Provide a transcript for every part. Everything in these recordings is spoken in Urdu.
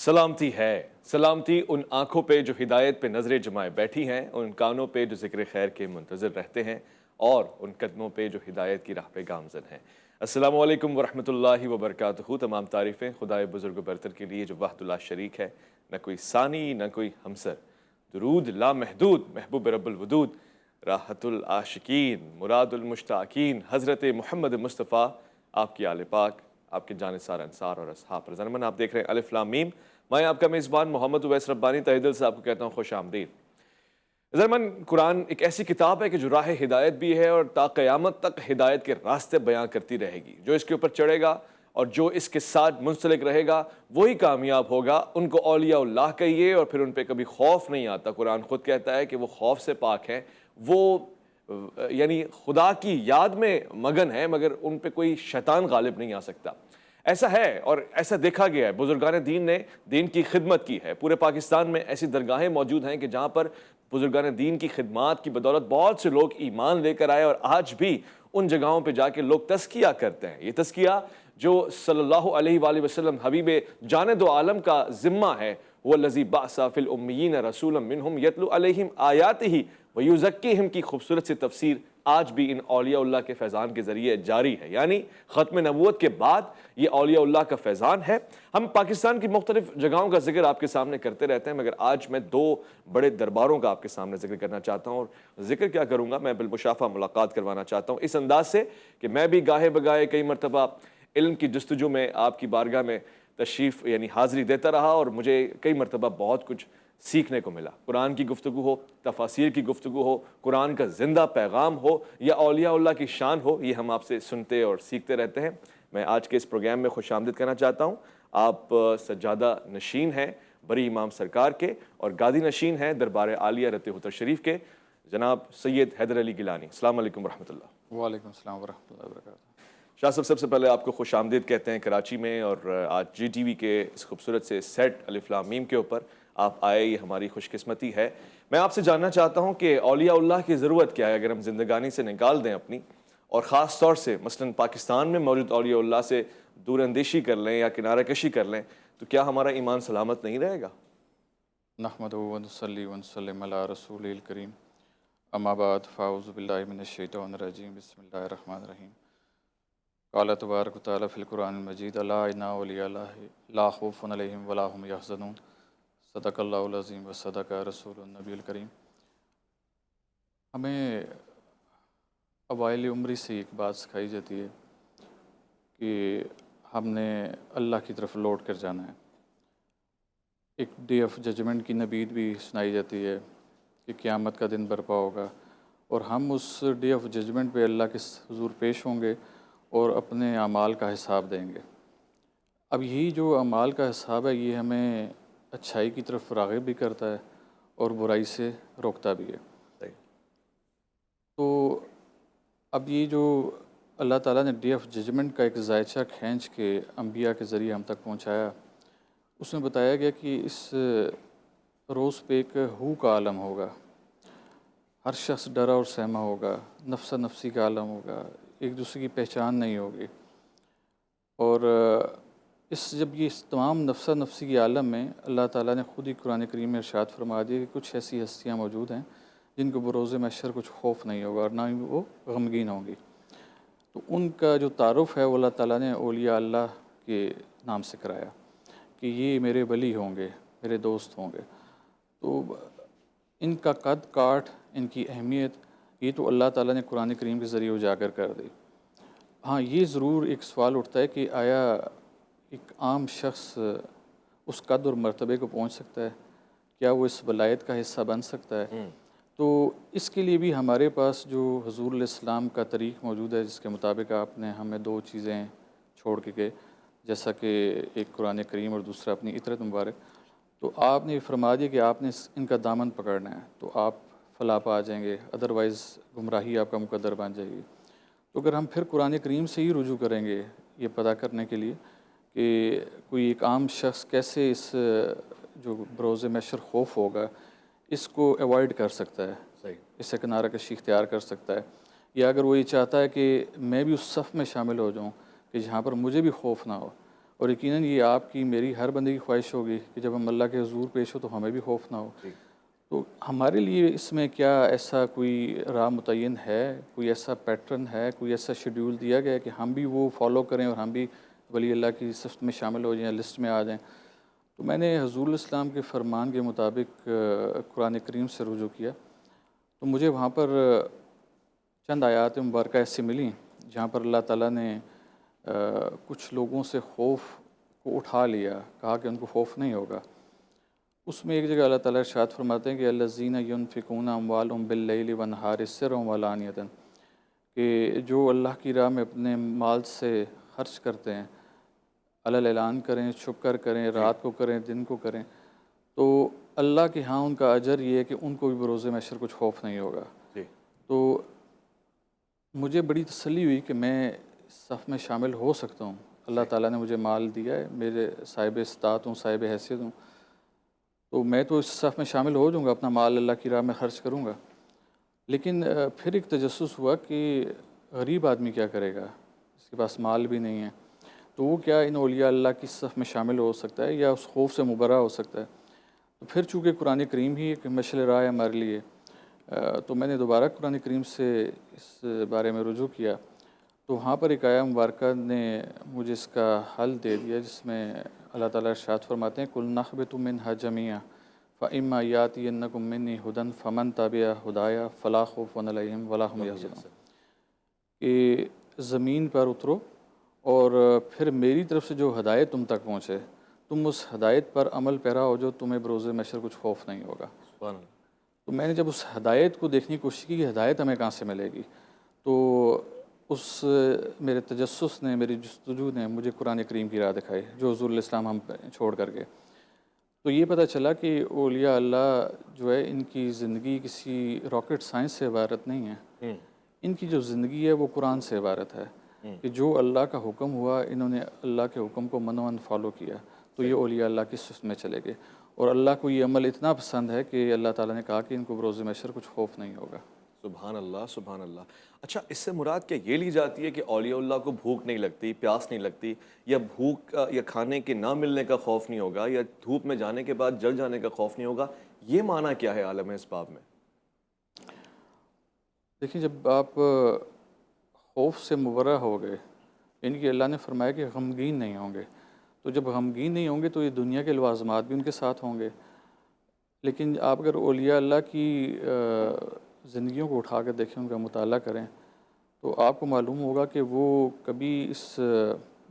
سلامتی ہے، سلامتی ان آنکھوں پہ جو ہدایت پہ نظریں جمائے بیٹھی ہیں، ان کانوں پہ جو ذکر خیر کے منتظر رہتے ہیں، اور ان قدموں پہ جو ہدایت کی راہ پہ گامزن ہیں۔ السلام علیکم ورحمۃ اللہ وبرکاتہ۔ تمام تعریفیں خدائے بزرگ و برتر کے لیے جو وحدہ لا شریک ہے، نہ کوئی ثانی نہ کوئی ہمسر۔ درود لامحدود محبوب رب الودود، راحت العاشقین مراد المشتاقین، حضرت محمد مصطفیٰ، آپ کی آل پاک، آپ کے جانثار انصار اور اصحاب پر زنمن۔ آپ دیکھ رہے ہیں الف لام میم۔ میں آپ کا میزبان محمد اویس ربانی تہ دل سے آپ کو کہتا ہوں خوش آمدید۔ زرمن، قرآن ایک ایسی کتاب ہے کہ جو راہ ہدایت بھی ہے اور تا قیامت تک ہدایت کے راستے بیان کرتی رہے گی۔ جو اس کے اوپر چڑھے گا اور جو اس کے ساتھ منسلک رہے گا وہی کامیاب ہوگا۔ ان کو اولیاء اللہ کہیے اور پھر ان پہ کبھی خوف نہیں آتا۔ قرآن خود کہتا ہے کہ وہ خوف سے پاک ہیں، وہ یعنی خدا کی یاد میں مگن ہے، مگر ان پہ کوئی شیطان غالب نہیں آ سکتا۔ ایسا ہے اور ایسا دیکھا گیا ہے، بزرگان دین نے دین کی خدمت کی ہے۔ پورے پاکستان میں ایسی درگاہیں موجود ہیں کہ جہاں پر بزرگان دین کی خدمات کی بدولت بہت سے لوگ ایمان لے کر آئے، اور آج بھی ان جگہوں پہ جا کے لوگ تزکیہ کرتے ہیں۔ یہ تزکیہ جو صلی اللہ علیہ وآلہ وسلم حبیب جان دو عالم کا ذمہ ہے، وَالَّذِي بَعَثَ فِي الْأُمِّيِّينَ رَسُولًا مِّنْهُمْ يَتْلُو عَلَيْهِمْ آيَاتِهِ وَيُزَكِّيهِمْ کی خوبصورت سی تفسیر آج بھی ان اولیاء اللہ کے فیضان کے ذریعے جاری ہے۔ یعنی ختم نبوت کے بعد یہ اولیاء اللہ کا فیضان ہے۔ ہم پاکستان کی مختلف جگہوں کا ذکر آپ کے سامنے کرتے رہتے ہیں، مگر آج میں دو بڑے درباروں کا آپ کے سامنے ذکر کرنا چاہتا ہوں، اور ذکر کیا کروں گا، میں بالمشافہ ملاقات کروانا چاہتا ہوں اس انداز سے کہ میں بھی گاہے بگاہے کئی مرتبہ علم کی جستجو میں آپ کی بارگاہ میں تشریف یعنی حاضری دیتا رہا، اور مجھے کئی مرتبہ بہت کچھ سیکھنے کو ملا۔ قرآن کی گفتگو ہو، تفاسیر کی گفتگو ہو، قرآن کا زندہ پیغام ہو یا اولیاء اللہ کی شان ہو، یہ ہم آپ سے سنتے اور سیکھتے رہتے ہیں۔ میں آج کے اس پروگرام میں خوش آمدید کرنا چاہتا ہوں۔ آپ سجادہ نشین ہیں بری امام سرکار کے، اور گادی نشین ہیں دربار عالیہ رت حتر شریف کے، جناب سید حیدر علی گیلانی۔ السلام علیکم ورحمۃ اللہ۔ وعلیکم السلام ورحمۃ اللہ وبرکاتہ۔ شاہ صاحب، سب سے پہلے آپ کو خوش آمدید کہتے ہیں کراچی میں، اور آج جی ٹی وی کے اس خوبصورت سے سیٹ الف لام میم کے اوپر آپ آئے، یہ ہماری خوش قسمتی ہے۔ میں آپ سے جاننا چاہتا ہوں کہ اولیاء اللہ کی ضرورت کیا ہے؟ اگر ہم زندگانی سے نکال دیں اپنی، اور خاص طور سے مثلا پاکستان میں موجود اولیاء اللہ سے دور اندیشی کر لیں یا کنارہ کشی کر لیں، تو کیا ہمارا ایمان سلامت نہیں رہے گا؟ نحمدہ ونصلی ونسلم علی رسول الکریم، اما بعد فاعوذ باللہ من الشیطان الرجیم، بسم اللہ الرحمن الرحیم۔ قال تبارک وتعالی فی القرآن المجید، الا ان اولیاء اللہ لا خوف علیہم ولا هم یحزنون، صدق اللہ العظیم وصدق رسول النبی الکریم۔ ہمیں اوائل عمری سے ایک بات سکھائی جاتی ہے کہ ہم نے اللہ کی طرف لوٹ کر جانا ہے۔ ایک ڈے آف ججمنٹ کی نبید بھی سنائی جاتی ہے کہ قیامت کا دن برپا ہوگا، اور ہم اس ڈے آف ججمنٹ پہ اللہ کے حضور پیش ہوں گے اور اپنے اعمال کا حساب دیں گے۔ اب یہی جو اعمال کا حساب ہے، یہ ہمیں اچھائی کی طرف راغب بھی کرتا ہے اور برائی سے روکتا بھی ہے۔ تو اب یہ جو اللہ تعالیٰ نے ڈے آف ججمنٹ کا ایک ذائچہ کھینچ کے انبیاء کے ذریعے ہم تک پہنچایا، اس میں بتایا گیا کہ اس روز پہ ایک ہو کا عالم ہوگا، ہر شخص ڈرا اور سہما ہوگا، نفسا نفسی کا عالم ہوگا، ایک دوسرے کی پہچان نہیں ہوگی۔ اور جب یہ تمام نفسا نفسی کے عالم میں اللہ تعالیٰ نے خود ہی قرآن کریم میں ارشاد فرما دیا کہ کچھ ایسی ہستیاں موجود ہیں جن کو بروز محشر کچھ خوف نہیں ہوگا اور نہ ہی وہ غمگین ہوں گی۔ تو ان کا جو تعارف ہے وہ اللہ تعالیٰ نے اولیاء اللہ کے نام سے کرایا کہ یہ میرے ولی ہوں گے، میرے دوست ہوں گے۔ تو ان کا قد کاٹ، ان کی اہمیت، یہ تو اللہ تعالیٰ نے قرآن کریم کے ذریعے اجاگر کر دی۔ ہاں، یہ ضرور ایک سوال اٹھتا ہے کہ آیا ایک عام شخص اس قد اور مرتبے کو پہنچ سکتا ہے؟ کیا وہ اس ولایت کا حصہ بن سکتا ہے؟ تو اس کے لیے بھی ہمارے پاس جو حضور علیہ السلام کا طریق موجود ہے، جس کے مطابق آپ نے ہمیں دو چیزیں چھوڑ کے گئے، جیسا کہ ایک قرآن کریم اور دوسرا اپنی اطرت مبارک۔ تو آپ نے فرما دیا کہ آپ نے ان کا دامن پکڑنا ہے تو آپ فلاح پا جائیں گے، ادروائز گمراہی آپ کا مقدر بن جائے گی۔ تو اگر ہم پھر قرآن کریم سے ہی رجوع کریں گے یہ پتہ کرنے کے لیے کہ کوئی ایک عام شخص کیسے اس جو بروز محشر خوف ہوگا اس کو ایوائڈ کر سکتا ہے، اس سے کنارہ کشی اختیار کر سکتا ہے، یا اگر وہ یہ چاہتا ہے کہ میں بھی اس صف میں شامل ہو جاؤں کہ جہاں پر مجھے بھی خوف نہ ہو، اور یقیناً یہ آپ کی میری ہر بندے کی خواہش ہوگی کہ جب ہم اللہ کے حضور پیش ہو تو ہمیں بھی خوف نہ ہو. تو ہمارے لیے اس میں کیا ایسا کوئی راہ متعین ہے، کوئی ایسا پیٹرن ہے، کوئی ایسا شیڈیول دیا گیا ہے کہ ہم بھی وہ فالو کریں اور ہم بھی ولی اللہ کی صف میں شامل ہو جائیں، لسٹ میں آ جائیں؟ تو میں نے حضور الاسلام کے فرمان کے مطابق قرآن کریم سے رجوع کیا، تو مجھے وہاں پر چند آیات مبارکہ ایسی ملیں جہاں پر اللہ تعالیٰ نے کچھ لوگوں سے خوف کو اٹھا لیا، کہا کہ ان کو خوف نہیں ہوگا. اس میں ایک جگہ اللہ تعالیٰ ارشاد فرماتے ہیں کہ الذین ینفقون اموالہم باللیل والنہار سرا وعلانیۃ، کہ جو اللہ کی راہ میں اپنے مال سے خرچ کرتے ہیں، علل اعلان کریں، چھپ کر کریں، رات کو کریں، دن کو کریں، تو اللہ کے ہاں ان کا اجر یہ ہے کہ ان کو بھی بروز محشر کچھ خوف نہیں ہوگا. تو مجھے بڑی تسلی ہوئی کہ میں اس صف میں شامل ہو سکتا ہوں. اللہ تعالیٰ نے مجھے مال دیا ہے، میرے صاحب استطاعت ہوں، صاحب حیثیت ہوں، تو میں تو اس صف میں شامل ہو جاؤں گا، اپنا مال اللہ کی راہ میں خرچ کروں گا. لیکن پھر ایک تجسس ہوا کہ غریب آدمی کیا کرے گا، اس کے پاس مال بھی نہیں ہے، تو وہ کیا ان اولیاء اللہ کی صف میں شامل ہو سکتا ہے یا اس خوف سے مبرہ ہو سکتا ہے؟ تو پھر چونکہ قرآن کریم ہی ایک مشعل راہ ہے ہمارے لیے، تو میں نے دوبارہ قرآن کریم سے اس بارے میں رجوع کیا، تو وہاں پر ایک آیہ مبارکہ نے مجھے اس کا حل دے دیا، جس میں اللہ تعالیٰ ارشاد فرماتے ہیں قُلْ نَهْبِطُ مِنْهَا جَمِيعًا فَإِمَّا يَأْتِيَنَّكُم مِّنِّي هُدًى فَمَن تَبِعَ هُدَايَ فَلَا خَوْفٌ عَلَيْهِمْ وَلَا هُمْ يَحْزَنُونَ، کہ زمین پر اترو اور پھر میری طرف سے جو ہدایت تم تک پہنچے تم اس ہدایت پر عمل پیرا ہو جو تمہیں بروز محشر کچھ خوف نہیں ہوگا. سبحان اللہ. تو میں نے جب اس ہدایت کو دیکھنے کی کوشش کی کہ ہدایت ہمیں کہاں سے ملے گی، تو اس میرے تجسس نے، میری جستجو نے مجھے قرآن کریم کی راہ دکھائی جو حضور علیہ السلام ہم چھوڑ کر گئے. تو یہ پتہ چلا کہ اولیاء اللہ جو ہے ان کی زندگی کسی راکٹ سائنس سے عبارت نہیں ہے، ان کی جو زندگی ہے وہ قرآن سے عبارت ہے، کہ جو اللہ کا حکم ہوا انہوں نے اللہ کے حکم کو منوان فالو کیا، تو یہ اولیاء اللہ کی صف میں چلے گئے. اور اللہ کو یہ عمل اتنا پسند ہے کہ اللہ تعالیٰ نے کہا کہ ان کو بروز محشر کچھ خوف نہیں ہوگا. سبحان اللہ، سبحان اللہ. اچھا، اس سے مراد کیا یہ لی جاتی ہے کہ اولیاء اللہ کو بھوک نہیں لگتی، پیاس نہیں لگتی، یا بھوک یا کھانے کے نہ ملنے کا خوف نہیں ہوگا، یا دھوپ میں جانے کے بعد جل جانے کا خوف نہیں ہوگا؟ یہ معنی کیا ہے عالم اسباب میں؟ دیکھیں، جب آپ خوف سے مبرہ ہو گئے، یعنی کہ اللہ نے فرمایا کہ غمگین نہیں ہوں گے، تو جب غمگین نہیں ہوں گے تو یہ دنیا کے لوازمات بھی ان کے ساتھ ہوں گے. لیکن آپ اگر اولیاء اللہ کی زندگیوں کو اٹھا کر دیکھیں، ان کا مطالعہ کریں، تو آپ کو معلوم ہوگا کہ وہ کبھی اس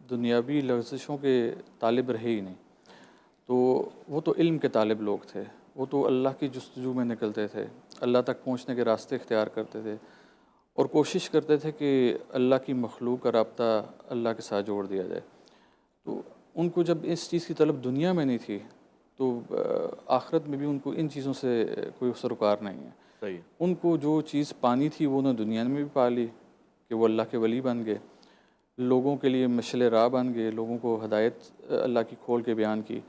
دنیاوی لغزشوں کے طالب رہے ہی نہیں. تو وہ تو علم کے طالب لوگ تھے، وہ تو اللہ کی جستجو میں نکلتے تھے، اللہ تک پہنچنے کے راستے اختیار کرتے تھے اور کوشش کرتے تھے کہ اللہ کی مخلوق کا رابطہ اللہ کے ساتھ جوڑ دیا جائے. تو ان کو جب اس چیز کی طلب دنیا میں نہیں تھی تو آخرت میں بھی ان کو ان چیزوں سے کوئی سروکار نہیں ہے. صحیح. ان کو جو چیز پانی تھی وہ انہوں نے دنیا میں بھی پا لی کہ وہ اللہ کے ولی بن گئے، لوگوں کے لیے مشعل راہ بن گئے، لوگوں کو ہدایت اللہ کی کھول کے بیان کی.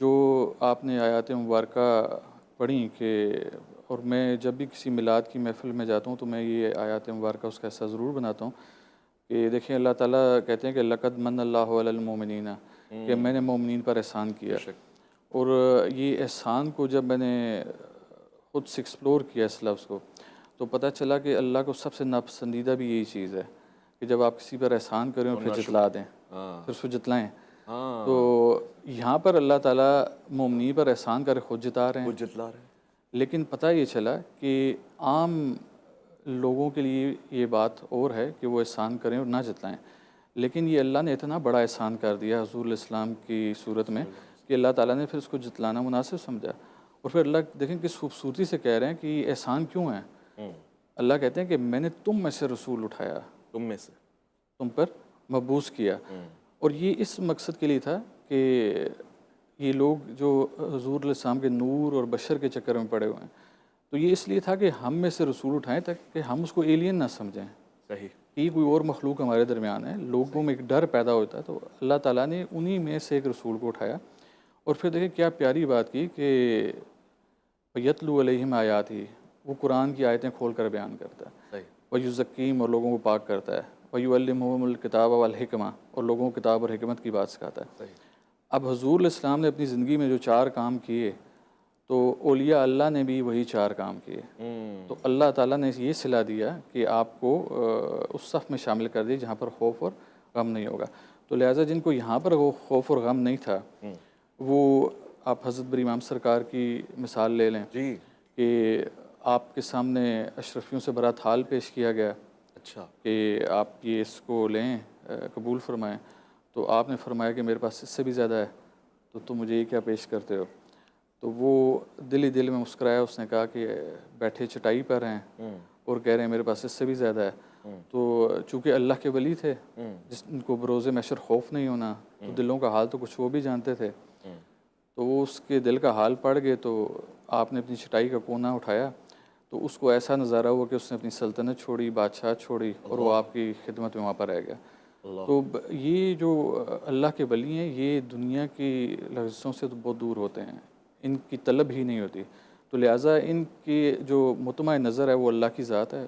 جو آپ نے آیات مبارکہ پڑھیں کہ، اور میں جب بھی کسی میلاد کی محفل میں جاتا ہوں تو میں یہ آیات مبارکہ اس کا حصہ ضرور بناتا ہوں کہ دیکھیں اللہ تعالیٰ کہتے ہیں کہ لقد من اللہ علی المؤمنین، کہ میں نے مومنین پر احسان کیا. اور یہ احسان کو جب میں نے خود سے ایکسپلور کیا اس لفظ کو، تو پتہ چلا کہ اللہ کو سب سے ناپسندیدہ بھی یہی چیز ہے کہ جب آپ کسی پر احسان کریں اور پھر جتلا دیں، پھر اس کو جتلائیں. تو یہاں پر اللہ تعالیٰ مومنین پر احسان کر خود جتا رہے ہیں، لیکن پتہ یہ چلا کہ عام لوگوں کے لیے یہ بات اور ہے کہ وہ احسان کریں اور نہ جتلائیں. لیکن یہ اللہ نے اتنا بڑا احسان کر دیا حضور علیہ السلام کی صورت میں کہ اللہ تعالیٰ نے پھر اس کو جتلانا مناسب سمجھا. اور پھر اللہ دیکھیں کس خوبصورتی سے کہہ رہے ہیں کہ یہ احسان کیوں ہے. اللہ کہتے ہیں کہ میں نے تم میں سے رسول اٹھایا، تم میں سے، تم پر مبعوث کیا. اور یہ اس مقصد کے لیے تھا کہ یہ لوگ جو حضور علیہ السلام کے نور اور بشر کے چکر میں پڑے ہوئے ہیں، تو یہ اس لیے تھا کہ ہم میں سے رسول اٹھائیں تاکہ ہم اس کو ایلین نہ سمجھیں. صحیح. کہ کوئی اور مخلوق ہمارے درمیان ہے، لوگوں میں ایک ڈر پیدا ہوتا ہے. تو اللہ تعالیٰ نے انہی میں سے ایک رسول کو اٹھایا. اور پھر دیکھیں کیا پیاری بات کی کہ یتلو علیہم آیات ہی، وہ قرآن کی آیتیں کھول کر بیان کرتا ہے. صحیح. ویزکیم، اور لوگوں کو پاک کرتا ہے. وَيُعَلِّمُهُمُ الْكِتَابَ وَالْحِکْمَةَ، اور لوگوں کو کتاب اور حکمت کی بات سکھاتا ہے۔ اب حضور علیہ السلام نے اپنی زندگی میں جو 4 کام کیے تو اولیاء اللہ نے بھی وہی 4 کام کیے، تو اللہ تعالیٰ نے یہ صلہ دیا کہ آپ کو اس صف میں شامل کر دی جہاں پر خوف اور غم نہیں ہوگا۔ تو لہٰذا جن کو یہاں پر وہ خوف اور غم نہیں تھا، وہ آپ حضرت بر امام سرکار کی مثال لے لیں جی کہ آپ کے سامنے اشرفیوں سے برات حال پیش کیا گیا اچھا کہ آپ یہ اس کو لیں، قبول فرمائیں، تو آپ نے فرمایا کہ میرے پاس اس سے بھی زیادہ ہے، تو تم مجھے یہ کیا پیش کرتے ہو؟ تو وہ دل ہی دل میں مسکرایا، اس نے کہا کہ بیٹھے چٹائی پر ہیں اور کہہ رہے ہیں میرے پاس اس سے بھی زیادہ ہے۔ تو چونکہ اللہ کے ولی تھے جس ان کو بروز محشر خوف نہیں ہونا، تو دلوں کا حال تو کچھ وہ بھی جانتے تھے، تو وہ اس کے دل کا حال پڑھ گئے، تو آپ نے اپنی چٹائی کا کونا اٹھایا تو اس کو ایسا نظارہ ہوا کہ اس نے اپنی سلطنت چھوڑی، بادشاہ چھوڑی، اور وہ آپ کی خدمت میں وہاں پر رہ گیا۔ تو یہ جو اللہ کے ولی ہیں یہ دنیا کی لذتوں سے تو بہت دور ہوتے ہیں، ان کی طلب ہی نہیں ہوتی، تو لہٰذا ان کی جو مطمع نظر ہے وہ اللہ کی ذات ہے،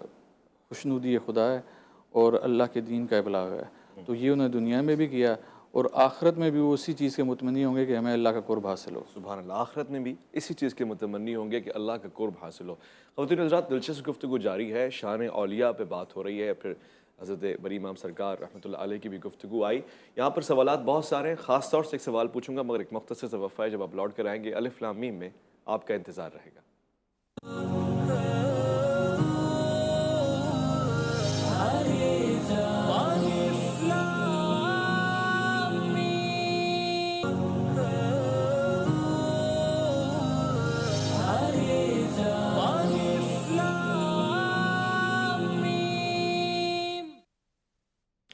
خوشنودی خدا ہے اور اللہ کے دین کا ابلاغ ہے، تو یہ انہوں نے دنیا میں بھی کیا اور آخرت میں بھی وہ اسی چیز کے متمنی ہوں گے کہ ہمیں اللہ کا قرب حاصل ہو۔ سبحان اللہ، آخرت میں بھی اسی چیز کے متمنی ہوں گے کہ اللہ کا قرب حاصل ہو۔ خواتین حضرات، دلچسپ گفتگو جاری ہے، شان اولیاء پہ بات ہو رہی ہے، پھر حضرت بری امام سرکار رحمۃ اللہ علیہ کی بھی گفتگو آئی۔ یہاں پر سوالات بہت سارے ہیں، خاص طور سے ایک سوال پوچھوں گا مگر ایک مختصر سا وقفہ ہے، جب آپ لوٹ کر آئیں گے الف لام میم میں آپ کا انتظار رہے گا۔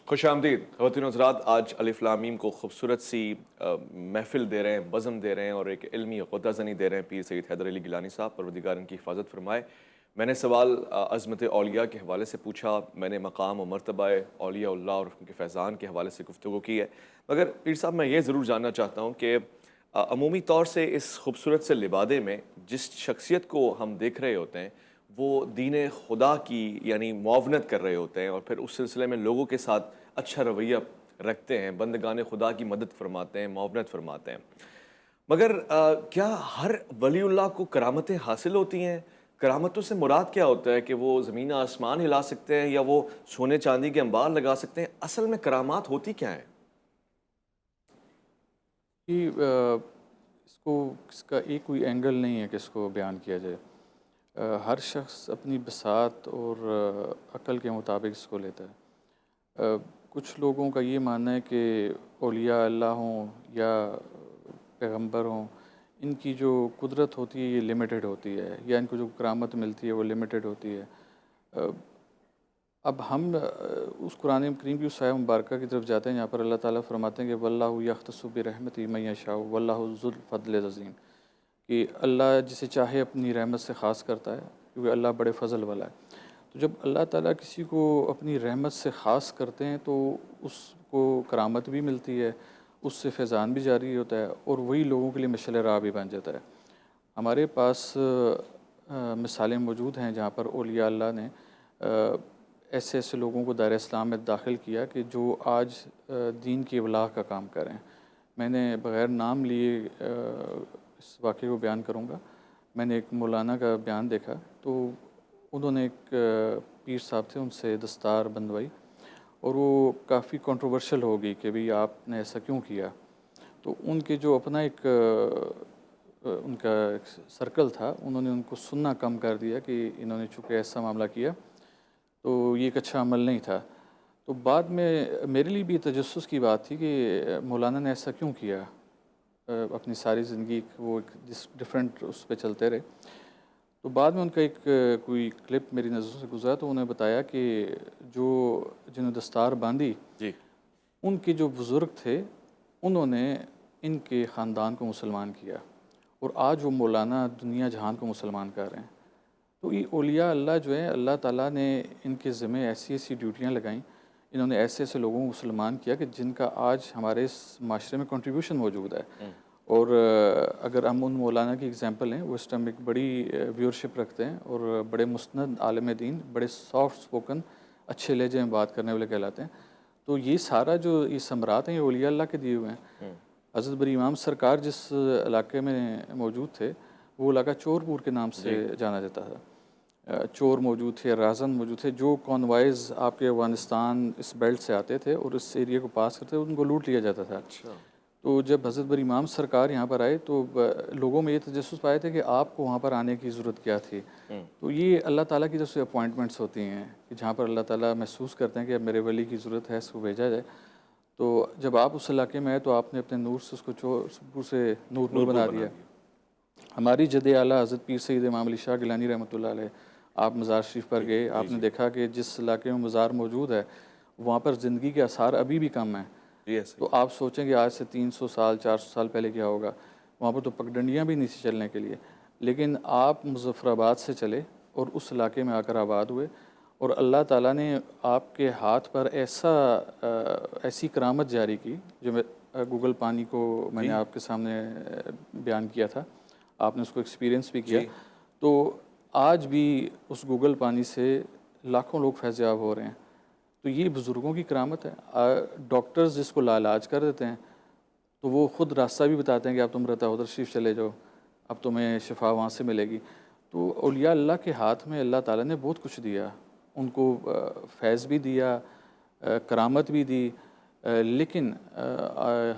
خوش آمدید خواتین و حضرات، آج الف لام میم کو خوبصورت سی محفل دے رہے ہیں، بزم دے رہے ہیں اور ایک علمی غدہ زنی دے رہے ہیں پیر سید حیدر علی گیلانی صاحب، پروردگار ان کی حفاظت فرمائے۔ میں نے سوال عظمت اولیاء کے حوالے سے پوچھا، میں نے مقام و مرتبہ اولیاء اللہ اور ان کے فیضان کے حوالے سے گفتگو کی ہے، مگر پیر صاحب میں یہ ضرور جاننا چاہتا ہوں کہ عمومی طور سے اس خوبصورت سے لبادے میں جس شخصیت کو ہم دیکھ رہے ہوتے ہیں وہ دین خدا کی یعنی معاونت کر رہے ہوتے ہیں اور پھر اس سلسلے میں لوگوں کے ساتھ اچھا رویہ رکھتے ہیں، بندگان خدا کی مدد فرماتے ہیں، معاونت فرماتے ہیں، مگر کیا ہر ولی اللہ کو کرامتیں حاصل ہوتی ہیں؟ کرامتوں سے مراد کیا ہوتا ہے؟ کہ وہ زمین آسمان ہلا سکتے ہیں یا وہ سونے چاندی کے انبار لگا سکتے ہیں؟ اصل میں کرامات ہوتی کیا ہیں؟ اس کا ایک کوئی اینگل نہیں ہے کہ اس کو بیان کیا جائے، ہر شخص اپنی بساط اور عقل کے مطابق اس کو لیتا ہے۔ کچھ لوگوں کا یہ ماننا ہے کہ اولیاء اللہ ہوں یا پیغمبر ہوں، ان کی جو قدرت ہوتی ہے یہ لمیٹڈ ہوتی ہے، یا ان کو جو کرامت ملتی ہے وہ لمیٹڈ ہوتی ہے۔ اب ہم اس قرآن کریم کی اس آیہ مبارکہ کی طرف جاتے ہیں جہاں پر اللہ تعالیٰ فرماتے ہیں کہ وَاللَّهُ يَخْتَصُّ بِرَحْمَتِهِ مَن يَشَاءُ وَاللَّهُ ذُو الْفَضْلِ الْعَظِيمِ، کہ اللہ جسے چاہے اپنی رحمت سے خاص کرتا ہے کیونکہ اللہ بڑے فضل والا ہے۔ تو جب اللہ تعالیٰ کسی کو اپنی رحمت سے خاص کرتے ہیں تو اس کو کرامت بھی ملتی ہے، اس سے فیضان بھی جاری ہوتا ہے اور وہی لوگوں کے لیے مشعل راہ بھی بن جاتا ہے۔ ہمارے پاس مثالیں موجود ہیں جہاں پر اولیاء اللہ نے ایسے ایسے لوگوں کو دائرہ اسلام میں داخل کیا کہ جو آج دین کی ابلاغ کا کام کریں۔ میں نے بغیر نام لیے اس واقعے کو بیان کروں گا۔ میں نے ایک مولانا کا بیان دیکھا تو انہوں نے ایک پیر صاحب تھے، ان سے دستار بندوائی اور وہ کافی کنٹروورشل ہو گئی کہ بھئی آپ نے ایسا کیوں کیا۔ تو ان کے جو اپنا ایک ان کا ایک سرکل تھا، انہوں نے ان کو سننا کم کر دیا کہ انہوں نے چونکہ ایسا معاملہ کیا تو یہ ایک اچھا عمل نہیں تھا۔ تو بعد میں میرے لیے بھی تجسس کی بات تھی کہ مولانا نے ایسا کیوں کیا، اپنی ساری زندگی وہ ایک ڈفرینٹ اس پہ چلتے رہے۔ تو بعد میں ان کا ایک کوئی کلپ میری نظروں سے گزرا تو انہوں نے بتایا کہ جنہوں دستار باندھی جی ان کے جو بزرگ تھے انہوں نے ان کے خاندان کو مسلمان کیا اور آج وہ مولانا دنیا جہان کو مسلمان کر رہے ہیں۔ تو یہ اولیاء اللہ جو ہیں، اللہ تعالیٰ نے ان کے ذمہ ایسی ایسی ڈیوٹیاں لگائیں، انہوں نے ایسے ایسے لوگوں کو مسلمان کیا کہ جن کا آج ہمارے اس معاشرے میں کنٹریبیوشن موجود ہے۔ اور اگر ہم ان مولانا کی اگزامپل ہیں، وہ اس ٹائم ایک بڑی ویورشپ رکھتے ہیں اور بڑے مستند عالم دین، بڑے سافٹ سپوکن اچھے لہجے میں بات کرنے والے کہلاتے ہیں. تو یہ سارا جو یہ ثمرات ہیں یہ اولیاء اللہ کے دیے ہوئے ہیں. حضرت بری امام سرکار جس علاقے میں موجود تھے وہ علاقہ چور پور کے نام سے جانا جاتا تھا. چور موجود تھے، رازن موجود تھے، جو کانوائز آپ کے افغانستان اس بیلٹ سے آتے تھے اور اس ایریا کو پاس کرتے تھے ان کو لوٹ لیا جاتا تھا. اچھا. تو جب حضرت بری امام سرکار یہاں پر آئے تو لوگوں میں یہ تجسس پائے تھے کہ آپ کو وہاں پر آنے کی ضرورت کیا تھی. تو یہ اللہ تعالیٰ کی طرف سے اپوائنٹمنٹس ہوتی ہیں کہ جہاں پر اللہ تعالیٰ محسوس کرتے ہیں کہ اب میرے ولی کی ضرورت ہے، اس کو بھیجا جائے. تو جب آپ اس علاقے میں آئے تو آپ نے اپنے نور سے اس کو پور سے نور پور بنا دیا. ہماری جد اعلیٰ حضرت پیر سید امام علی شاہ گیلانی رحمۃ اللہ علیہ، آپ مزار شریف پر گئے، آپ نے دیکھا کہ جس علاقے میں مزار موجود ہے وہاں پر زندگی کے آثار ابھی بھی کم ہیں. تو آپ سوچیں کہ آج سے 300 سال 400 سال پہلے کیا ہوگا. وہاں پر تو پگڈنڈیاں بھی نہیں تھیں چلنے کے لیے. لیکن آپ مظفر آباد سے چلے اور اس علاقے میں آ کر آباد ہوئے اور اللہ تعالیٰ نے آپ کے ہاتھ پر ایسی کرامت جاری کی جو میں گوگل پانی کو میں نے آپ کے سامنے بیان کیا تھا، آپ نے اس کو ایکسپیرینس بھی کیا. تو آج بھی اس گوگل پانی سے لاکھوں لوگ فیض یاب ہو رہے ہیں. تو یہ بزرگوں کی کرامت ہے. ڈاکٹرز جس کو لاعلاج کر دیتے ہیں تو وہ خود راستہ بھی بتاتے ہیں کہ اب تم رتا ادھر شریف چلے جاؤ، اب تمہیں شفا وہاں سے ملے گی. تو اولیاء اللہ کے ہاتھ میں اللہ تعالیٰ نے بہت کچھ دیا، ان کو فیض بھی دیا، کرامت بھی دی. لیکن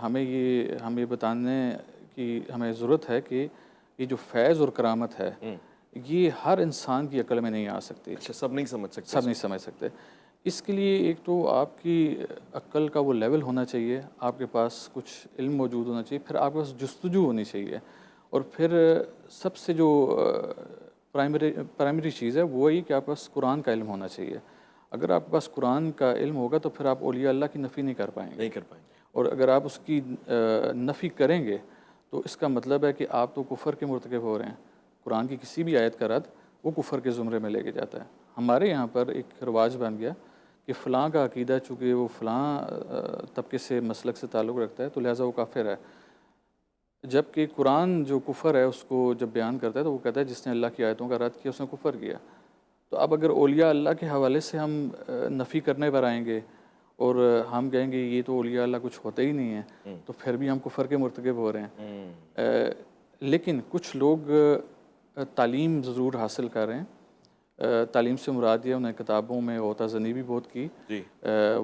ہمیں بتانے کی ہمیں ضرورت ہے کہ یہ جو فیض اور کرامت ہے یہ ہر انسان کی عقل میں نہیں آ سکتی. اچھا، سب نہیں سمجھ سکتے. سب نہیں سمجھ سکتے. اس کے لیے ایک تو آپ کی عقل کا وہ لیول ہونا چاہیے، آپ کے پاس کچھ علم موجود ہونا چاہیے، پھر آپ کے پاس جستجو ہونی چاہیے. اور پھر سب سے جو پرائمری چیز ہے وہی کہ آپ کے پاس قرآن کا علم ہونا چاہیے. اگر آپ کے پاس قرآن کا علم ہوگا تو پھر آپ اولیاء اللہ کی نفی نہیں کر پائیں گے. اور اگر آپ اس کی نفی کریں گے تو اس کا مطلب ہے کہ آپ تو کفر کے مرتکب ہو رہے ہیں. قرآن کی کسی بھی آیت کا رد وہ کفر کے زمرے میں لے کے جاتا ہے. ہمارے یہاں پر ایک رواج بن گیا کہ فلاں کا عقیدہ چونکہ وہ فلاں طبقے سے مسلک سے تعلق رکھتا ہے تو لہٰذا وہ کافر ہے. جبکہ قرآن جو کفر ہے اس کو جب بیان کرتا ہے تو وہ کہتا ہے جس نے اللہ کی آیتوں کا رد کیا اس نے کفر کیا. تو اب اگر اولیاء اللہ کے حوالے سے ہم نفی کرنے پر آئیں گے اور ہم کہیں گے یہ تو اولیاء اللہ کچھ ہوتے ہی نہیں ہیں تو پھر بھی ہم کفر کے مرتکب ہو رہے ہیں. لیکن کچھ لوگ تعلیم ضرور حاصل کر رہے ہیں. تعلیم سے مراد یہ انہیں کتابوں میں غوطہ زنی بھی بہت کی،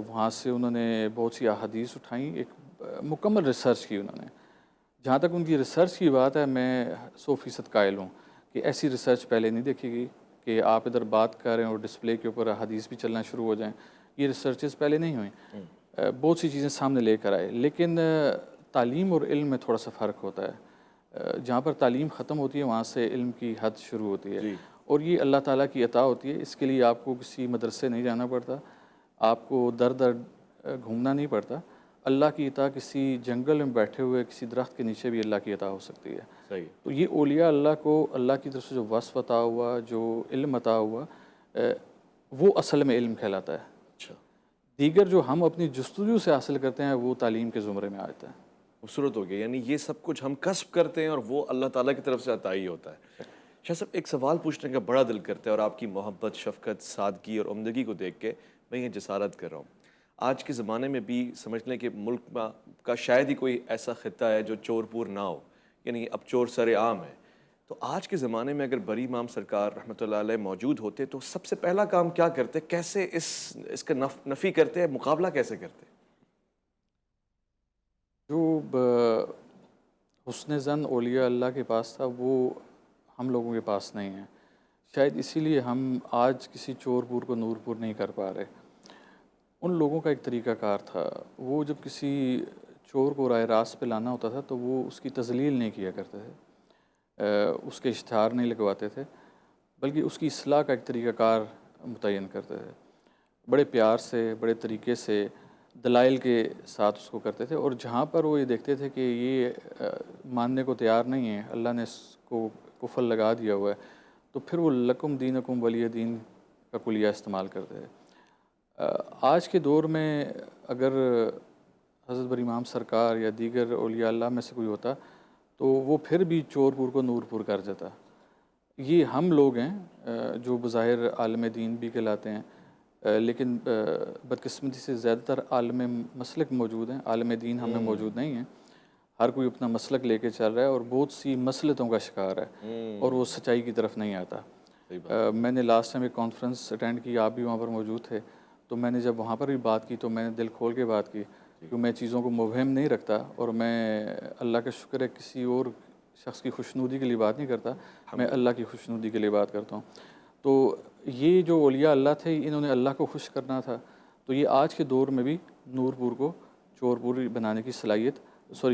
وہاں سے انہوں نے بہت سی احادیث اٹھائیں، ایک مکمل ریسرچ کی انہوں نے. جہاں تک ان کی ریسرچ کی بات ہے میں 100% قائل ہوں کہ ایسی ریسرچ پہلے نہیں دیکھی گئی کہ آپ ادھر بات کر رہے ہیں اور ڈسپلے کے اوپر حدیث بھی چلنا شروع ہو جائیں. یہ ریسرچز پہلے نہیں ہوئیں. بہت سی چیزیں سامنے لے کر آئے، لیکن تعلیم اور علم میں تھوڑا سا فرق ہوتا ہے. جہاں پر تعلیم ختم ہوتی ہے وہاں سے علم کی حد شروع ہوتی ہے، اور یہ اللہ تعالیٰ کی عطا ہوتی ہے. اس کے لیے آپ کو کسی مدرسے نہیں جانا پڑتا، آپ کو در در گھومنا نہیں پڑتا. اللہ کی عطا کسی جنگل میں بیٹھے ہوئے کسی درخت کے نیچے بھی اللہ کی عطا ہو سکتی ہے. تو یہ اولیاء اللہ کو اللہ کی طرف سے جو وصف عطا ہوا، جو علم عطا ہوا، وہ اصل میں علم کہلاتا ہے. دیگر جو ہم اپنی جستجو سے حاصل کرتے ہیں وہ تعلیم کے زمرے میں آتا ہے. خوبصورت ہو گیا. یعنی یہ سب کچھ ہم کسب کرتے ہیں اور وہ اللہ تعالیٰ کی طرف سے عطا ہی ہوتا ہے. شاہ صاحب ایک سوال پوچھنے کا بڑا دل کرتا ہے اور آپ کی محبت، شفقت، سادگی اور عمدگی کو دیکھ کے میں یہ جسارت کر رہا ہوں. آج کے زمانے میں بھی سمجھ لیں کہ ملک کا شاید ہی کوئی ایسا خطہ ہے جو چور پور نہ ہو، یعنی اب چور سر عام ہے. تو آج کے زمانے میں اگر بری امام سرکار رحمۃ اللہ علیہ موجود ہوتے تو سب سے پہلا کام کیا کرتے؟ کیسے اس کا نفی کرتے، مقابلہ کیسے کرتے؟ جو حسن زن اولیاء اللہ کے پاس تھا وہ ہم لوگوں کے پاس نہیں ہے. شاید اسی لیے ہم آج کسی چور پور کو نور پور نہیں کر پا رہے. ان لوگوں کا ایک طریقہ کار تھا، وہ جب کسی چور کو راہ راست پہ لانا ہوتا تھا تو وہ اس کی تذلیل نہیں کیا کرتے تھے، اس کے اشتہار نہیں لگواتے تھے، بلکہ اس کی اصلاح کا ایک طریقہ کار متعین کرتے تھے. بڑے پیار سے، بڑے طریقے سے، دلائل کے ساتھ اس کو کرتے تھے. اور جہاں پر وہ یہ دیکھتے تھے کہ یہ ماننے کو تیار نہیں ہے، اللہ نے اس کو کفر لگا دیا ہوا ہے، تو پھر وہ لکم دینکم ولی دین کا کلیہ استعمال کرتے تھے. آج کے دور میں اگر حضرت بری امام سرکار یا دیگر اولیاء اللہ میں سے کوئی ہوتا تو وہ پھر بھی چور پور کو نور پور کر دیتا. یہ ہم لوگ ہیں جو بظاہر عالم دین بھی کہلاتے ہیں، لیکن بدقسمتی سے زیادہ تر عالم مسلک موجود ہیں، عالم دین ہم میں موجود نہیں ہیں. ہر کوئی اپنا مسلک لے کے چل رہا ہے اور بہت سی مصلحتوں کا شکار ہے اور وہ سچائی کی طرف نہیں آتا. میں نے لاسٹ ٹائم ایک کانفرنس اٹینڈ کی، آپ بھی وہاں پر موجود تھے، تو میں نے جب وہاں پر بھی بات کی تو میں نے دل کھول کے بات کی کہ میں چیزوں کو مبہم نہیں رکھتا، اور میں اللہ کا شکر ہے کسی اور شخص کی خوشنودی کے لیے بات نہیں کرتا، میں اللہ کی خوشنودی کے لیے بات کرتا ہوں. تو یہ جو اولیاء اللہ تھے، انہوں نے اللہ کو خوش کرنا تھا، تو یہ آج کے دور میں بھی نور پور کو چور پوری بنانے کی صلاحیت،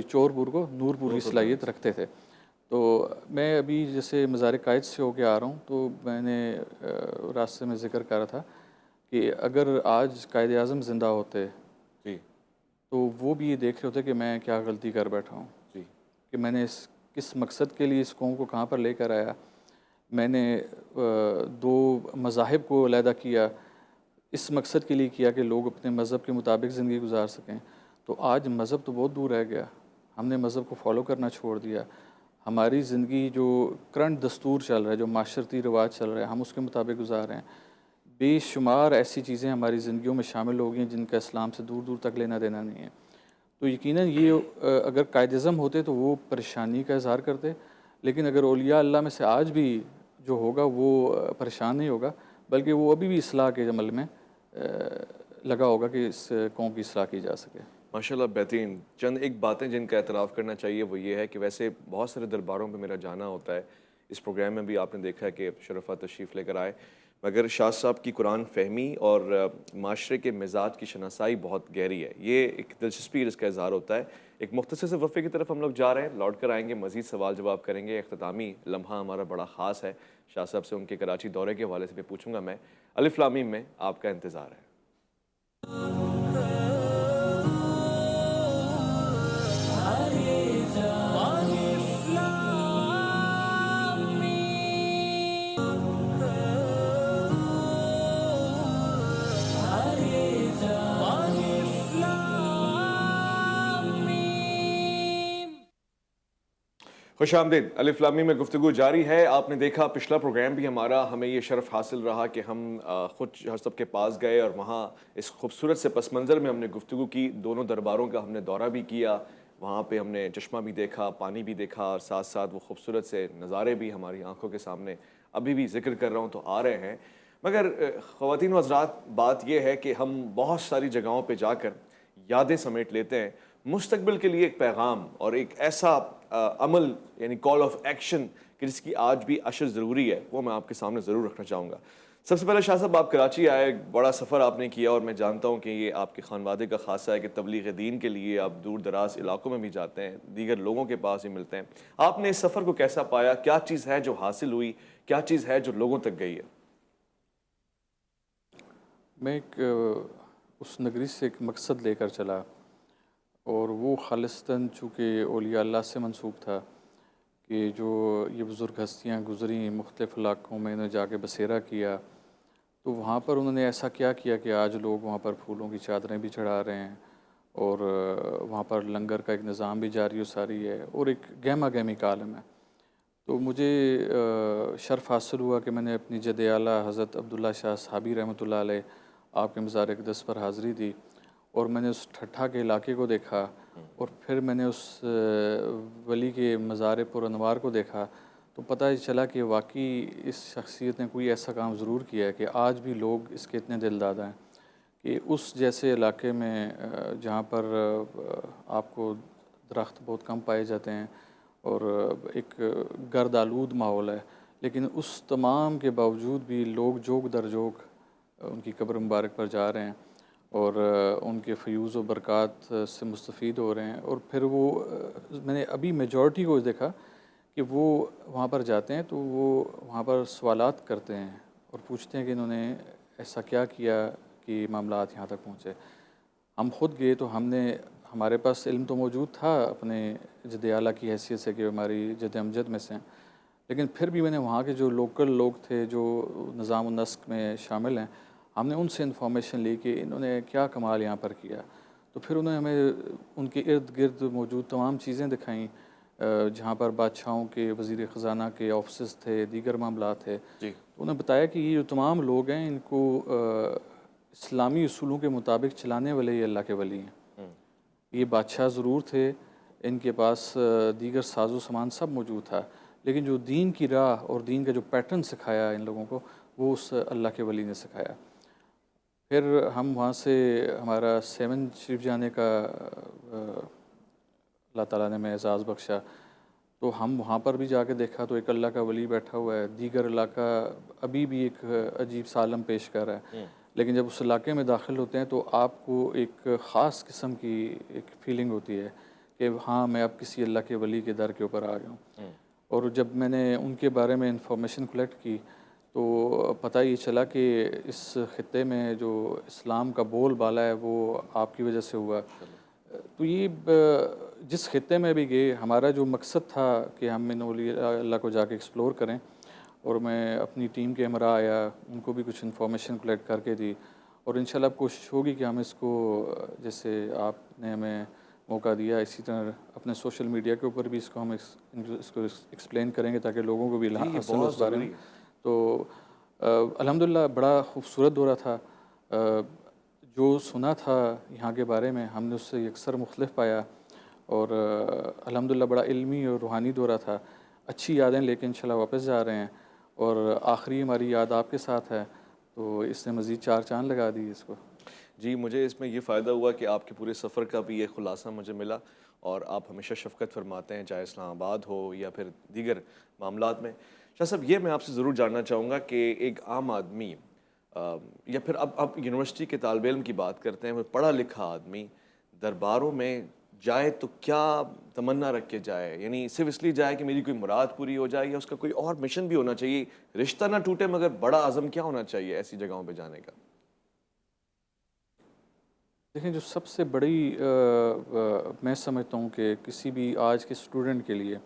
چور پور کو نور پور کی صلاحیت رکھتے تھے. تو میں ابھی جیسے مزار قائد سے ہو کے آ رہا ہوں، تو میں نے راستے میں ذکر کر رہا تھا کہ اگر آج قائد اعظم زندہ ہوتے جی تو وہ بھی یہ دیکھ رہے ہوتے کہ میں کیا غلطی کر بیٹھا ہوں، جی کہ میں نے کس مقصد کے لیے اس قوم کو کہاں پر لے کر آیا. میں نے دو مذاہب کو علیحدہ کیا، اس مقصد کے لیے کیا کہ لوگ اپنے مذہب کے مطابق زندگی گزار سکیں. تو آج مذہب تو بہت دور رہ گیا، ہم نے مذہب کو فالو کرنا چھوڑ دیا. ہماری زندگی جو کرنٹ دستور چل رہا ہے، جو معاشرتی رواج چل رہا ہے، ہم اس کے مطابق گزار رہے ہیں. بے شمار ایسی چیزیں ہماری زندگیوں میں شامل ہو گئی ہیں جن کا اسلام سے دور دور تک لینا دینا نہیں ہے. تو یقیناً یہ اگر قائد اعظم ہوتے تو وہ پریشانی کا اظہار کرتے، لیکن اگر اولیاء اللہ میں سے آج بھی جو ہوگا وہ پریشان نہیں ہوگا، بلکہ وہ ابھی بھی اصلاح کے عمل میں لگا ہوگا کہ اس قوم کی اصلاح کی جا سکے. ماشاءاللہ بہترین. چند ایک باتیں جن کا اعتراف کرنا چاہیے وہ یہ ہے کہ ویسے بہت سارے درباروں پہ میرا جانا ہوتا ہے، اس پروگرام میں بھی آپ نے دیکھا ہے کہ شرفا تشریف لے کر آئے، مگر شاہ صاحب کی قرآن فہمی اور معاشرے کے مزاج کی شناسائی بہت گہری ہے. یہ ایک دلچسپی جس کا اظہار ہوتا ہے. ایک مختصر سے وقفے کی طرف ہم لوگ جا رہے ہیں، لوٹ کر آئیں گے، مزید سوال جواب کریں گے. اختتامی لمحہ ہمارا بڑا خاص ہے، شاہ صاحب سے ان کے کراچی دورے کے حوالے سے بھی پوچھوں گا میں. الف لام میم میں آپ کا انتظار ہے. خوش آمدید. الف لام میم میں گفتگو جاری ہے. آپ نے دیکھا پچھلا پروگرام بھی ہمارا، ہمیں یہ شرف حاصل رہا کہ ہم خود شاہ صاحب کے پاس گئے اور وہاں اس خوبصورت سے پس منظر میں ہم نے گفتگو کی. دونوں درباروں کا ہم نے دورہ بھی کیا، وہاں پہ ہم نے چشمہ بھی دیکھا، پانی بھی دیکھا، اور ساتھ ساتھ وہ خوبصورت سے نظارے بھی ہماری آنکھوں کے سامنے ابھی بھی ذکر کر رہا ہوں تو آ رہے ہیں. مگر خواتین و حضرات، بات یہ ہے کہ ہم بہت ساری جگہوں پہ جا کر یادیں سمیٹ لیتے ہیں. مستقبل کے لیے ایک پیغام اور ایک ایسا عمل یعنی کال آف ایکشن کہ جس کی آج بھی اشر ضروری ہے، وہ میں آپ کے سامنے ضرور رکھنا چاہوں گا. سب سے پہلے شاہ صاحب، آپ کراچی آئے، بڑا سفر آپ نے کیا، اور میں جانتا ہوں کہ یہ آپ کے خانوادے کا خاصہ ہے کہ تبلیغ دین کے لیے آپ دور دراز علاقوں میں بھی جاتے ہیں، دیگر لوگوں کے پاس بھی ملتے ہیں. آپ نے اس سفر کو کیسا پایا؟ کیا چیز ہے جو حاصل ہوئی؟ کیا چیز ہے جو لوگوں تک گئی ہے؟ میں اس نگری سے ایک مقصد لے کر چلا، اور وہ خالصتاً چونکہ اولیاء اللہ سے منسوب تھا کہ جو یہ بزرگ ہستیاں گزری مختلف علاقوں میں، انہیں جا کے بسیرا کیا، تو وہاں پر انہوں نے ایسا کیا کہ آج لوگ وہاں پر پھولوں کی چادریں بھی چڑھا رہے ہیں، اور وہاں پر لنگر کا ایک نظام بھی جاری و ساری ہے، اور ایک گہما گہمی کا عالم ہے. تو مجھے شرف حاصل ہوا کہ میں نے اپنی جد اعلیٰ حضرت عبداللہ شاہ صحابی رحمۃ اللہ علیہ آپ کے مزار اقدس پر حاضری دی، اور میں نے اس ٹھٹھا کے علاقے کو دیکھا، اور پھر میں نے اس ولی کے مزار پر انوار کو دیکھا، تو پتہ ہی چلا کہ واقعی اس شخصیت نے کوئی ایسا کام ضرور کیا ہے کہ آج بھی لوگ اس کے اتنے دل دادا ہیں کہ اس جیسے علاقے میں جہاں پر آپ کو درخت بہت کم پائے جاتے ہیں اور ایک گرد آلود ماحول ہے، لیکن اس تمام کے باوجود بھی لوگ جوگ در جوگ ان کی قبر مبارک پر جا رہے ہیں اور ان کے فیوز و برکات سے مستفید ہو رہے ہیں. اور پھر وہ میں نے ابھی میجورٹی کو دیکھا کہ وہ وہاں پر جاتے ہیں تو وہ وہاں پر سوالات کرتے ہیں اور پوچھتے ہیں کہ انہوں نے ایسا کیا کیا کہ معاملات یہاں تک پہنچے. ہم خود گئے تو ہمارے پاس علم تو موجود تھا اپنے جد اعلیٰ کی حیثیت سے کہ ہماری جد امجد میں سے ہیں، لیکن پھر بھی میں نے وہاں کے جو لوکل لوگ تھے جو نظام النسق میں شامل ہیں، ہم نے ان سے انفارمیشن لی کہ انہوں نے کیا کمال یہاں پر کیا. تو پھر انہوں نے ہمیں ان کے ارد گرد موجود تمام چیزیں دکھائیں، جہاں پر بادشاہوں کے وزیر خزانہ کے آفسز تھے، دیگر معاملات تھے. جی. تو انہوں نے بتایا کہ یہ جو تمام لوگ ہیں ان کو اسلامی اصولوں کے مطابق چلانے والے یہ اللہ کے ولی ہیں۔ یہ بادشاہ ضرور تھے، ان کے پاس دیگر ساز و سامان سب موجود تھا، لیکن جو دین کی راہ اور دین کا جو پیٹرن سکھایا ان لوگوں کو، وہ اس اللہ کے ولی نے سکھایا۔ پھر ہم وہاں سے ہمارا 7 شریف جانے کا اللہ تعالیٰ نے ہمیں اعزاز بخشا، تو ہم وہاں پر بھی جا کے دیکھا تو ایک اللہ کا ولی بیٹھا ہوا ہے، دیگر علاقہ ابھی بھی ایک عجیب سا عالم پیش کر رہا ہے، لیکن جب اس علاقے میں داخل ہوتے ہیں تو آپ کو ایک خاص قسم کی ایک فیلنگ ہوتی ہے کہ ہاں میں اب کسی اللہ کے ولی کے در کے اوپر آ گیا ہوں۔ اور جب میں نے ان کے بارے میں انفارمیشن کلیکٹ کی تو پتہ یہ چلا کہ اس خطے میں جو اسلام کا بول بالا ہے وہ آپ کی وجہ سے ہوا۔ تو یہ جس خطے میں بھی گئے، ہمارا جو مقصد تھا کہ ہم ان اولیاء اللہ کو جا کے ایکسپلور کریں، اور میں اپنی ٹیم کے ہمراہ آیا، ان کو بھی کچھ انفارمیشن کلیکٹ کر کے دی، اور انشاءاللہ اب کوشش ہوگی کہ ہم اس کو جیسے آپ نے ہمیں موقع دیا اسی طرح اپنے سوشل میڈیا کے اوپر بھی اس کو ہم اس کو ایکسپلین کریں گے تاکہ لوگوں کو بھی یہ حاصل ہو بہت اس بارے میں۔ ضروری ہے۔ تو الحمدللہ بڑا خوبصورت دورہ تھا۔ جو سنا تھا یہاں کے بارے میں ہم نے اس سے اکثر مختلف پایا، اور الحمدللہ بڑا علمی اور روحانی دورہ تھا۔ اچھی یادیں لے کے انشاءاللہ واپس جا رہے ہیں، اور آخری ہماری یاد آپ کے ساتھ ہے، تو اس نے مزید 4 چاند لگا دی اس کو۔ جی، مجھے اس میں یہ فائدہ ہوا کہ آپ کے پورے سفر کا بھی یہ خلاصہ مجھے ملا، اور آپ ہمیشہ شفقت فرماتے ہیں، چاہے اسلام آباد ہو یا پھر دیگر معاملات میں۔ شاہ صاحب، یہ میں آپ سے ضرور جاننا چاہوں گا کہ ایک عام آدمی یا پھر اب یونیورسٹی کے طالب علم کی بات کرتے ہیں، وہ پڑھا لکھا آدمی درباروں میں جائے تو کیا تمنا رکھ کے جائے؟ یعنی صرف اس لیے جائے کہ میری کوئی مراد پوری ہو جائے، یا اس کا کوئی اور مشن بھی ہونا چاہیے؟ رشتہ نہ ٹوٹے مگر بڑا عزم کیا ہونا چاہیے ایسی جگہوں پہ جانے کا؟ دیکھیں، جو سب سے بڑی میں سمجھتا ہوں کہ کسی بھی آج کے اسٹوڈنٹ کے لیے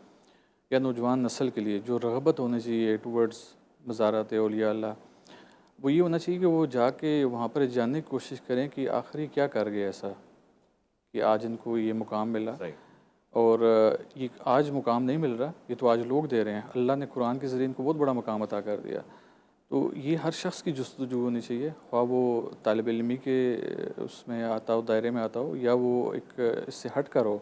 یا نوجوان نسل کے لیے جو رغبت ہونی چاہیے ٹورڈز مزارات اولیاء اللہ، وہ یہ ہونا چاہیے کہ وہ جا کے وہاں پر جاننے کی کوشش کریں کہ آخر یہ کیا کر گئے ایسا کہ آج ان کو یہ مقام ملا۔ صحیح۔ اور یہ آج مقام نہیں مل رہا، یہ تو آج لوگ دے رہے ہیں۔ اللہ نے قرآن کے ذریعے ان کو بہت بڑا مقام عطا کر دیا، تو یہ ہر شخص کی جستجو ہونی چاہیے، خواہ وہ طالب علمی کے اس میں آتا ہو، دائرے میں آتا ہو، یا وہ ایک اس سے ہٹ کر ہو،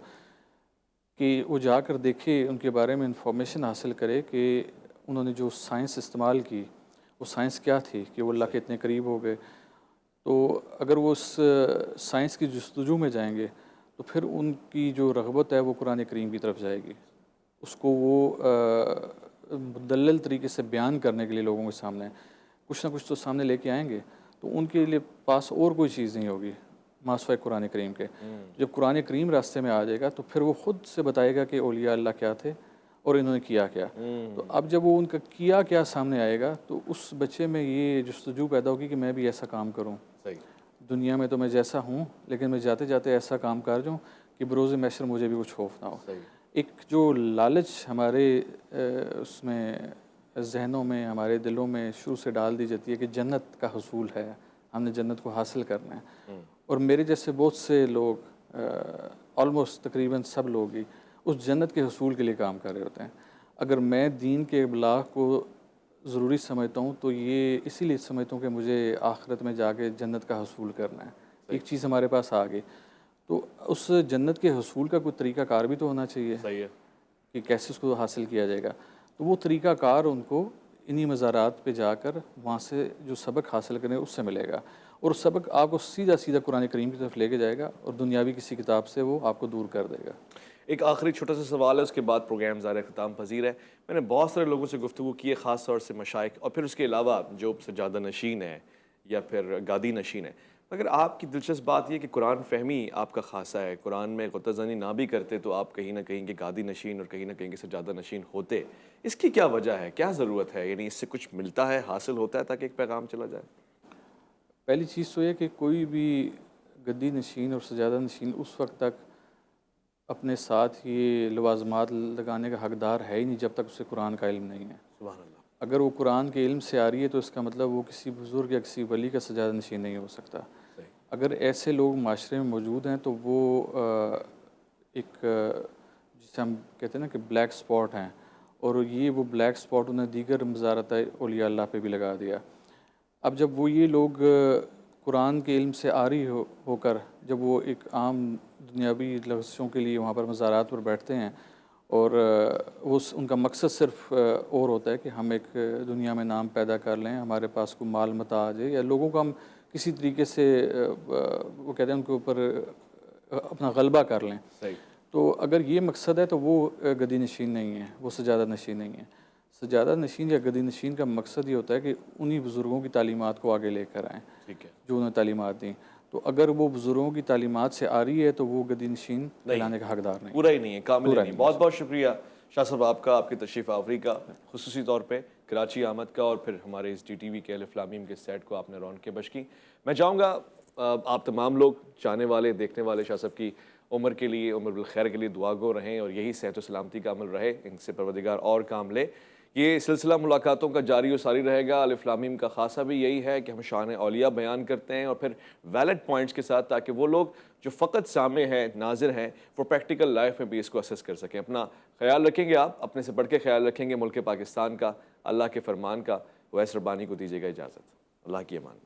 کہ وہ جا کر دیکھے، ان کے بارے میں انفارمیشن حاصل کرے کہ انہوں نے جو سائنس استعمال کی وہ سائنس کیا تھی کہ وہ اللہ کے اتنے قریب ہو گئے۔ تو اگر وہ اس سائنس کی جستجو میں جائیں گے تو پھر ان کی جو رغبت ہے وہ قرآن کریم کی طرف جائے گی، اس کو وہ مدلل طریقے سے بیان کرنے کے لیے لوگوں کے سامنے کچھ نہ کچھ تو سامنے لے کے آئیں گے، تو ان کے لیے پاس اور کوئی چیز نہیں ہوگی ماسوائے قرآن کریم کے۔ جب قرآن کریم راستے میں آ جائے گا تو پھر وہ خود سے بتائے گا کہ اولیاء اللہ کیا تھے اور انہوں نے کیا کیا۔ تو اب جب وہ ان کا کیا سامنے آئے گا تو اس بچے میں یہ جستجو پیدا ہوگی کہ میں بھی ایسا کام کروں، صحیح۔ دنیا میں تو میں جیسا ہوں لیکن میں جاتے جاتے ایسا کام کر جاؤں کہ بروز محشر مجھے بھی کچھ خوف نہ ہو۔ صحیح۔ ایک جو لالچ ہمارے اس میں ذہنوں میں، ہمارے دلوں میں شروع سے ڈال دی جاتی ہے کہ جنت کا حصول ہے، ہم نے جنت کو حاصل کرنا ہے، اور میرے جیسے بہت سے لوگ آلموسٹ تقریباً سب لوگ ہی اس جنت کے حصول کے لیے کام کر رہے ہوتے ہیں۔ اگر میں دین کے ابلاغ کو ضروری سمجھتا ہوں تو یہ اسی لیے سمجھتا ہوں کہ مجھے آخرت میں جا کے جنت کا حصول کرنا ہے۔ ایک چیز ہمارے پاس آ گئی تو اس جنت کے حصول کا کوئی طریقہ کار بھی تو ہونا چاہیے صحیح ہے۔ کہ کیسے اس کو حاصل کیا جائے گا، تو وہ طریقہ کار ان کو انہی مزارات پہ جا کر وہاں سے جو سبق حاصل کریں اس سے ملے گا، اور سبق آپ کو سیدھا سیدھا قرآن کریم کی طرف لے کے جائے گا، اور دنیاوی کسی کتاب سے وہ آپ کو دور کر دے گا۔ ایک آخری چھوٹا سا سوال ہے، اس کے بعد پروگرام ظاہر اختتام پذیر ہے۔ میں نے بہت سارے لوگوں سے گفتگو کی ہے، خاص طور سے مشائخ، اور پھر اس کے علاوہ جو سجادہ نشین ہے یا پھر گادی نشین ہے، مگر آپ کی دلچسپ بات یہ کہ قرآن فہمی آپ کا خاصہ ہے، قرآن میں غوطہ زنی نہ بھی کرتے تو آپ کہیں نہ کہیں کہ گادی نشین اور کہیں نہ کہیں کہ سجادہ نشین ہوتے۔ اس کی کیا وجہ ہے، کیا ضرورت ہے؟ یعنی اس سے کچھ ملتا ہے، حاصل ہوتا ہے تاکہ ایک پیغام چلا جائے؟ پہلی چیز تو یہ کہ کوئی بھی گدی نشین اور سجادہ نشین اس وقت تک اپنے ساتھ یہ لوازمات لگانے کا حقدار ہے ہی نہیں جب تک اسے قرآن کا علم نہیں ہے۔ سبحان اللہ۔ اگر وہ قرآن کے علم سے آ رہی ہے تو اس کا مطلب وہ کسی بزرگ یا کسی ولی کا سجادہ نشین نہیں ہو سکتا۔ صحیح۔ اگر ایسے لوگ معاشرے میں موجود ہیں تو وہ ایک جسے ہم کہتے ہیں نا کہ بلیک سپاٹ ہیں، اور یہ وہ بلیک سپاٹ انہیں دیگر مزارات اولیاء اللہ پہ بھی لگا دیا۔ اب جب وہ یہ لوگ قرآن کے علم سے عاری ہو کر جب وہ ایک عام دنیاوی لفظوں کے لیے وہاں پر مزارات پر بیٹھتے ہیں اور ان کا مقصد صرف اور ہوتا ہے کہ ہم ایک دنیا میں نام پیدا کر لیں، ہمارے پاس کوئی مال متاع آ جائے، یا لوگوں کو ہم کسی طریقے سے وہ کہتے ہیں ان کے اوپر اپنا غلبہ کر لیں، صحیح. تو اگر یہ مقصد ہے تو وہ گدی نشین نہیں ہے، وہ سجادہ نشین نہیں ہے. سجادہ نشین یا گدی نشین کا مقصد یہ ہوتا ہے کہ انہی بزرگوں کی تعلیمات کو آگے لے کر آئیں ٹھیک ہے. جو انہیں تعلیمات دیں. تو اگر وہ بزرگوں کی تعلیمات سے آ رہی ہے تو وہ گدی نشین کہلانے کا حقدار نہیں، پورا ہی نہیں ہے، کامل ہی پورا نہیں. بہت بہت شکریہ شاہ صاحب آپ کا، آپ کی تشریف آوری کا، خصوصی طور پہ کراچی آمد کا، اور پھر ہمارے اس ٹی وی کے الف لام میم کے سیٹ کو آپ نے رونقیں بخش کی. میں چاہوں گا آپ تمام لوگ چاہنے والے دیکھنے والے شاہ صاحب کی عمر کے لیے، عمر بالخیر کے لیے دعا گو رہیں، اور یہی صحت و سلامتی کا عمل رہے، ان سے پروردگار اور کام لے. یہ سلسلہ ملاقاتوں کا جاری و ساری رہے گا. الف لام میم کا خاصہ بھی یہی ہے کہ ہم شان اولیاء بیان کرتے ہیں، اور پھر ویلڈ پوائنٹس کے ساتھ، تاکہ وہ لوگ جو فقط سامع ہیں، ناظر ہیں، وہ پریکٹیکل لائف میں بھی اس کو اسیس کر سکیں. اپنا خیال رکھیں گے، آپ اپنے سے بڑھ کے خیال رکھیں گے ملک پاکستان کا، اللہ کے فرمان کا. ویس ربانی کو دیجیے گا اجازت. اللہ کی امان.